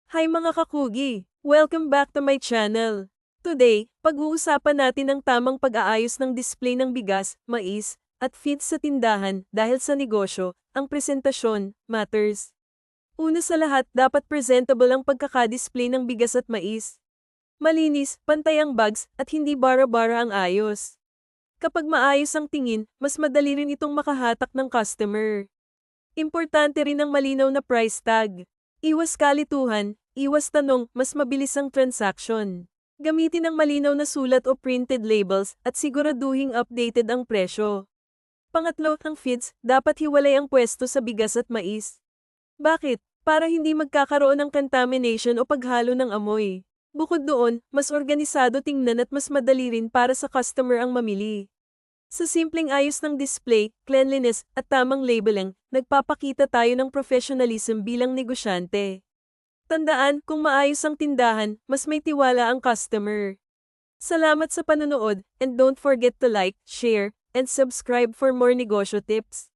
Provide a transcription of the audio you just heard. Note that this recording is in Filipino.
Hi mga kakugi! Welcome back to my channel. Today, pag-uusapan natin ang tamang pag-aayos ng display ng bigas, mais, at feeds sa tindahan dahil sa negosyo, ang presentasyon, matters. Una sa lahat, dapat presentable ang pagkakadisplay ng bigas at mais. Malinis, pantay ang bags, at hindi bara-bara ang ayos. Kapag maayos ang tingin, mas madali rin itong makahatak ng customer. Importante rin ang malinaw na price tag. Iwas kalituhan, iwas tanong, mas mabilis ang transaction. Gamitin ang malinaw na sulat o printed labels at siguraduhing updated ang presyo. Pangatlo, ang feeds, dapat hiwalay ang pwesto sa bigas at mais. Bakit? Para hindi magkakaroon ng contamination o paghalo ng amoy. Bukod doon, mas organisado tingnan at mas madali rin para sa customer ang mamili. Sa simpleng ayos ng display, cleanliness, at tamang labeling, nagpapakita tayo ng professionalism bilang negosyante. Tandaan, kung maayos ang tindahan, mas may tiwala ang customer. Salamat sa panonood, and don't forget to like, share, and subscribe for more negosyo tips.